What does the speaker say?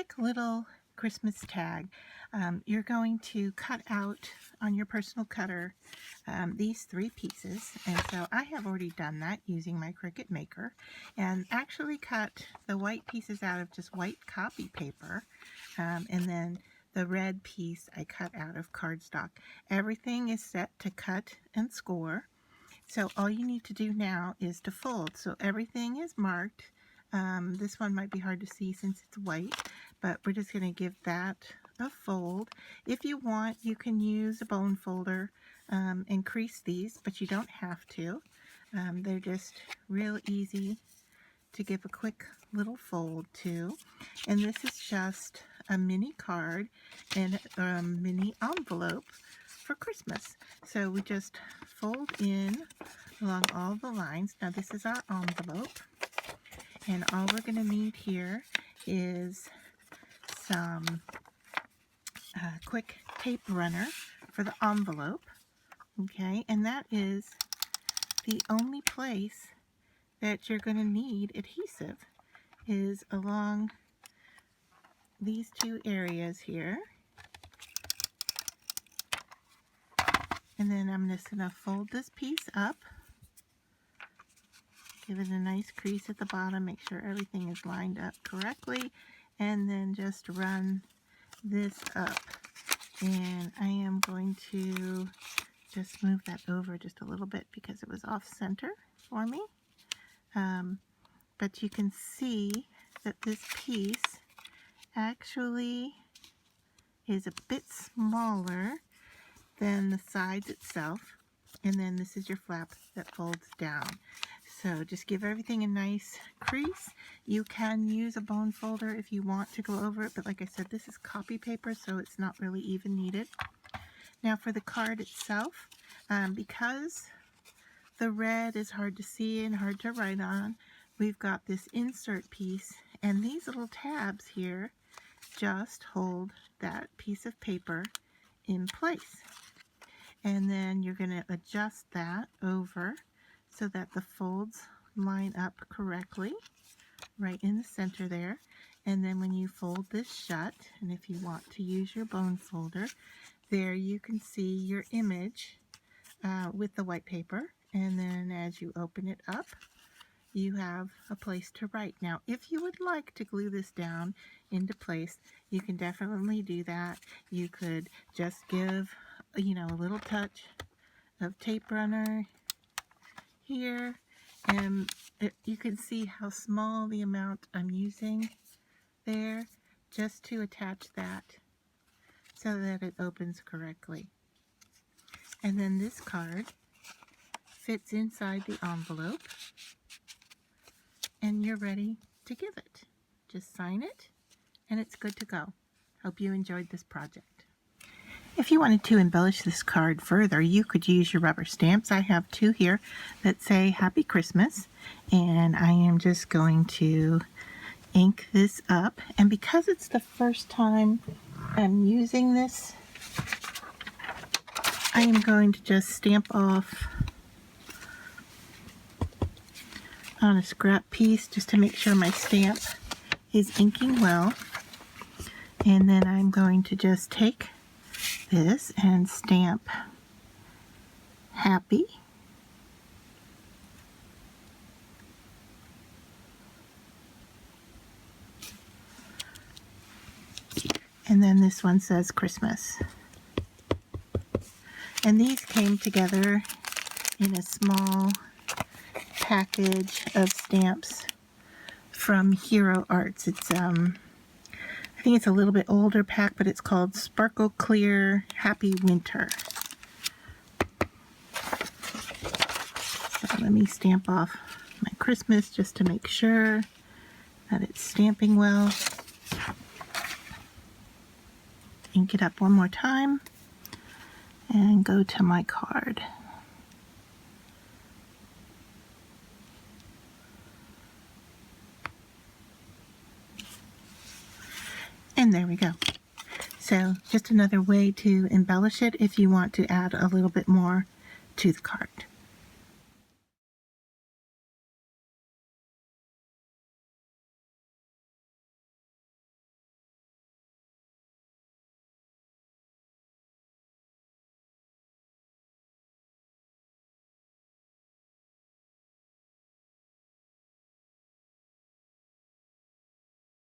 quick little Christmas tag. You're going to cut out on your personal cutter these 3 pieces, and so I have already done that using my Cricut Maker, and actually cut the white pieces out of just white copy paper, and then the red piece I cut out of cardstock. Everything is set to cut and score, so all you need to do now is to fold. So everything is marked. This one might be hard to see since it's white, but we're just going to give that a fold. If you want, you can use a bone folder and crease these, but you don't have to. They're just real easy to give a quick little fold to. And this is just a mini card and a mini envelope for Christmas. So we just fold in along all the lines. Now this is our envelope. And all we're going to need here is some quick tape runner for the envelope. Okay, and that is the only place that you're going to need adhesive, is along these 2 areas here. And then I'm just going to fold this piece up. Give it a nice crease at the bottom, make sure everything is lined up correctly, and then just run this up. And I am going to just move that over just a little bit because it was off center for me. But you can see that this piece actually is a bit smaller than the sides itself. And then this is your flap that folds down. So just give everything a nice crease. You can use a bone folder if you want to go over it, but like I said, this is copy paper, so it's not really even needed. Now for the card itself, because the red is hard to see and hard to write on, we've got this insert piece, and these little tabs here just hold that piece of paper in place. And then you're going to adjust that over so that the folds line up correctly right in the center there. And then when you fold this shut, and if you want to use your bone folder, there you can see your image with the white paper. And then as you open it up, you have a place to write. Now, if you would like to glue this down into place, you can definitely do that. You could just give, a little touch of tape runner here, and you can see how small the amount I'm using there just to attach that so that it opens correctly. And then this card fits inside the envelope, and you're ready to give it. Just sign it and it's good to go. Hope you enjoyed this project. If you wanted to embellish this card further, you could use your rubber stamps. I have 2 here that say Happy Christmas, and I am just going to ink this up. And because it's the first time I'm using this, I am going to just stamp off on a scrap piece just to make sure my stamp is inking well. And then I'm going to just take this and stamp Happy. And then this one says Christmas. And these came together in a small package of stamps from Hero Arts. It's I think it's a little bit older pack, but it's called Sparkle Clear Happy Winter. So let me stamp off my Christmas just to make sure that it's stamping well. Ink it up one more time and go to my card. And there we go. So just another way to embellish it if you want to add a little bit more to the card.